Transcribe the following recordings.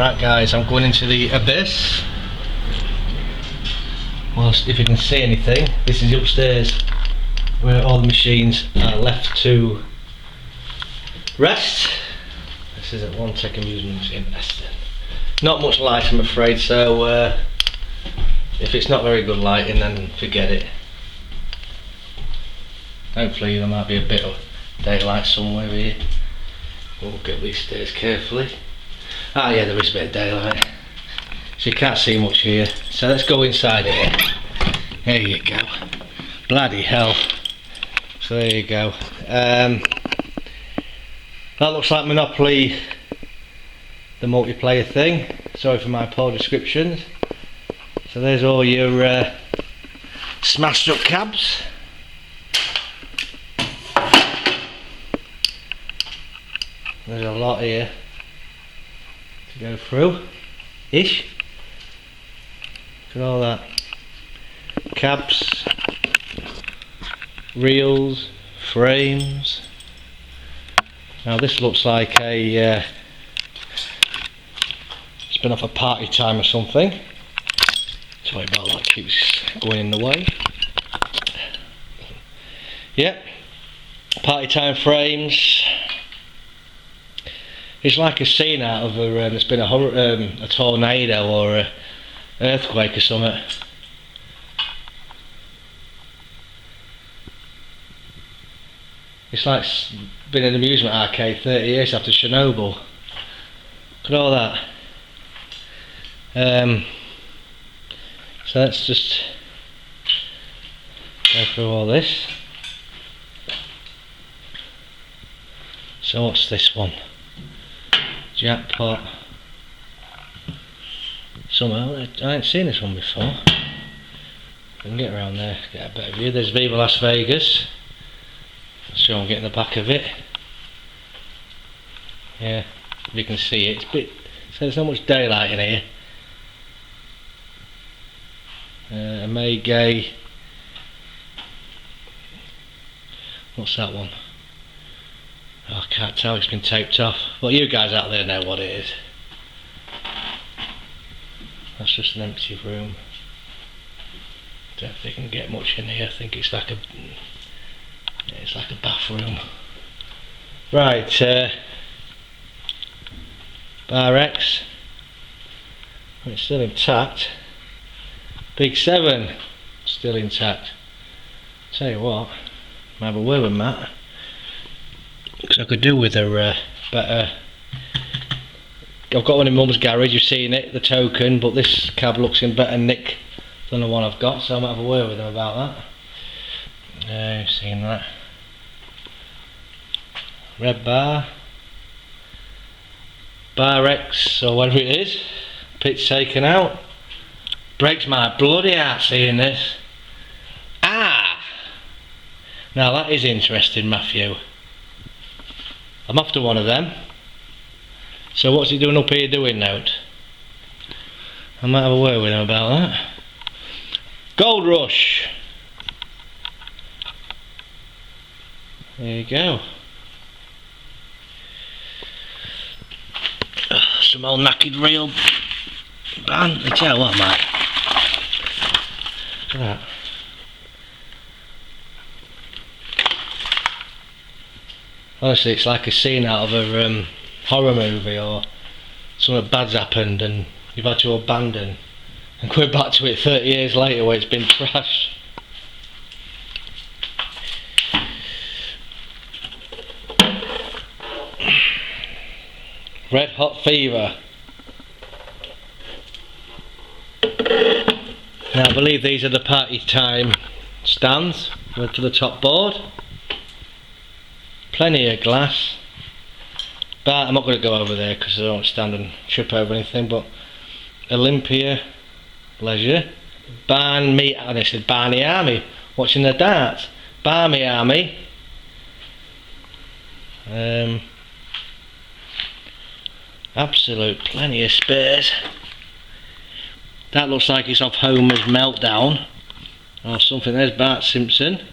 Right guys, I'm going into the abyss. Well, if you can see anything, this is upstairs where all the machines are left to rest. This is at Onetec Amusements in Eston. Not much light, I'm afraid, so if it's not very good lighting, then forget it. Hopefully there might be a bit of daylight somewhere here. We'll walk up these stairs carefully. Ah yeah, there is a bit of daylight. So you can't see much here. So let's go inside here. There you go. Bloody hell. So there you go. That looks like Monopoly, the multiplayer thing. Sorry for my poor descriptions. So there's all your smashed up cabs. There's a lot here to go through, ish. Look at all that. Cabs, reels, frames. Now this looks like a it's been off a party time or something. Sorry about that, keeps going in the way. Yep, party time frames. It's like a scene out of a there's been a tornado or a earthquake or something. It's like been an amusement arcade 30 years after Chernobyl. Look at all that. So let's just go through all this. So what's this one? Jackpot. Somehow I ain't seen this one before. We can get around there, get a better view. There's Viva Las Vegas. So I'm getting the back of it. Yeah, you can see it. It's a bit. So there's not much daylight in here. Omega. What's that one? Oh, I can't tell, it's been taped off. Well, you guys out there know what it is. That's just an empty room. Don't think you can get much in here. I think it's like a bathroom. Right, Bar X. It's still intact. Big 7, still intact. Tell you what, I have a word with Matt. Because I could do with a better. I've got one in Mum's garage, you've seen it, the token, but this cab looks in better nick than the one I've got, so I might have a word with him about that. You've seen that. Red bar. Bar X, or whatever it is. Pitch taken out. Breaks my bloody heart seeing this. Ah! Now that is interesting, Matthew. I'm after one of them. So what's he doing up here doing now? I might have a word with him about that. Gold Rush. There you go. Some old knackered reel band. I tell you what, mate. Look at that. Honestly, it's like a scene out of a horror movie, or something bad's happened and you've had to abandon and go back to it 30 years later where it's been trashed. Red Hot Fever. Now I believe these are the party time stands to the top board. Plenty of glass. But I'm not going to go over there because I don't stand and trip over anything. But Olympia, Leisure, Barney, and I said Barney Army, watching the darts. Barney Army. Absolute plenty of spares. That looks like it's off Homer's Meltdown or something. There's Bart Simpson.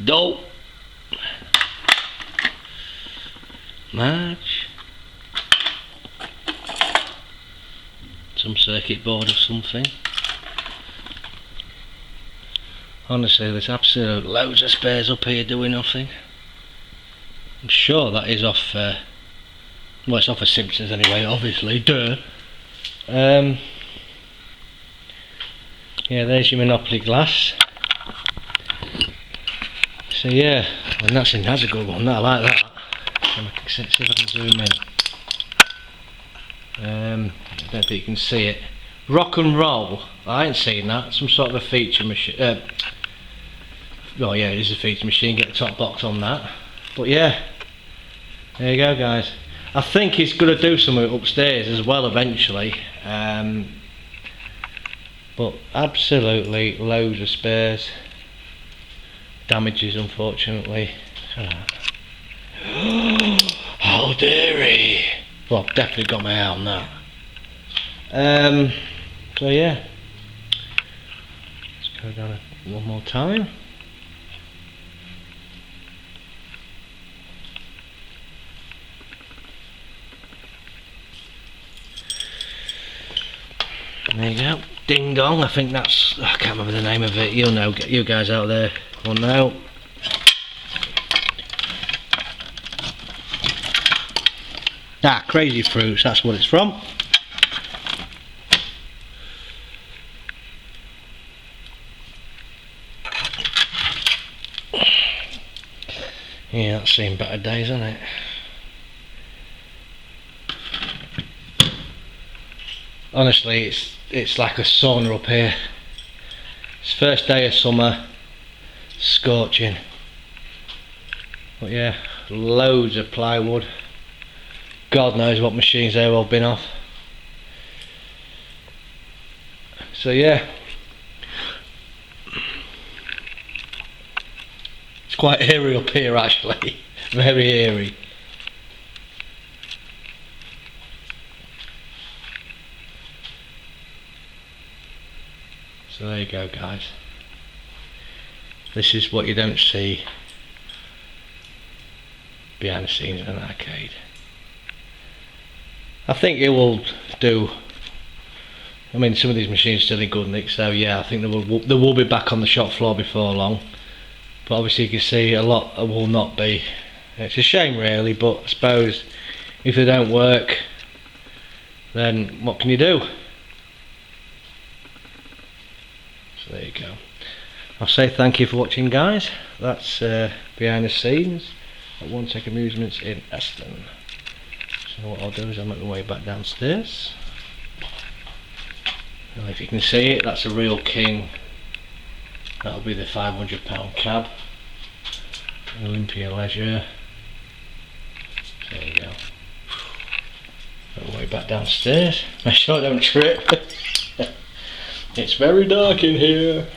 Dope. March. Some circuit board or something. Honestly, there's absolute loads of spares up here doing nothing. I'm sure that is off, well, it's off of Simpsons anyway, obviously, duh. Yeah, there's your Monopoly glass. So yeah, and that's a good one, I like that. See if I can zoom in. I don't think you can see it. Rock and roll, I ain't seen that, some sort of a feature machine. Oh yeah, it is a feature machine, get the top box on that. But yeah, there you go guys. I think he's going to do something upstairs as well eventually. But absolutely loads of spares. Damages unfortunately. How dare he! Well, I've definitely got my eye on that. So yeah, let's go down one more time. There you go, ding dong. I think that's, I can't remember the name of it. You'll know, you guys out there will know. Ah, Crazy Fruits, that's what it's from. Yeah, that's seen better days, hasn't it? Honestly, it's like a sauna up here. It's first day of summer, scorching. But yeah, loads of plywood. God knows what machines they've all been off. So yeah, it's quite eerie up here actually, very eerie. So there you go guys, this is what you don't see behind the scenes of an arcade. I think it will do. I mean, some of these machines are still in good nick, so yeah, I think they will be back on the shop floor before long. But obviously you can see a lot will not be. It's a shame really, but I suppose if they don't work, then what can you do? So there you go. I'll say thank you for watching guys. That's behind the scenes at Onetec Amusements in Eston. So what I'll do is I'll make my way back downstairs. Well, if you can see it, that's a real king. That'll be the £500 cab. Olympia Leisure. There you go. Make my way back downstairs. Make sure I don't trip. It's very dark in here.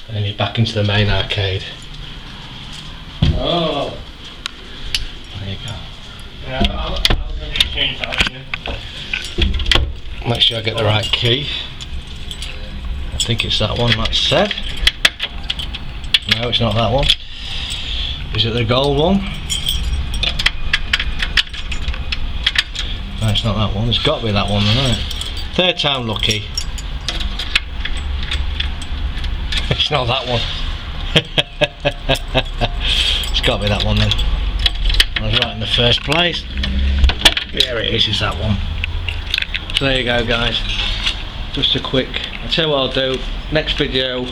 And then you're back into the main arcade. Oh, there you go. Yeah, I'll change that. Make sure I get the right key. I think it's that one that's said. No, it's not that one. Is it the gold one? No, it's not that one. It's got to be that one then, isn't it? Third time lucky. It's not that one. It's got to be that one then. I was right in the first place. There it is, it's that one. So there you go guys. Just a quick, I'll tell you what I'll do. Next video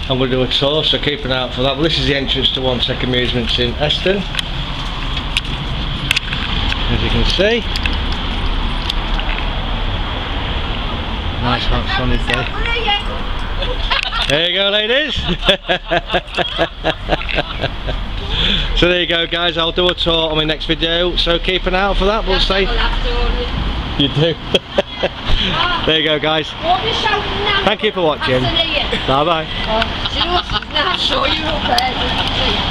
I'm going to do a tour, so keep an eye out for that. Well, this is the entrance to Onetec Amusements in Eston. As you can see. Nice hot sunny day. There you go ladies. So there you go guys, I'll do a tour on my next video, so keep an eye out for that. We'll say you do. There you go guys, thank you for watching. Bye bye. Oh, do you know what? Now show you up there.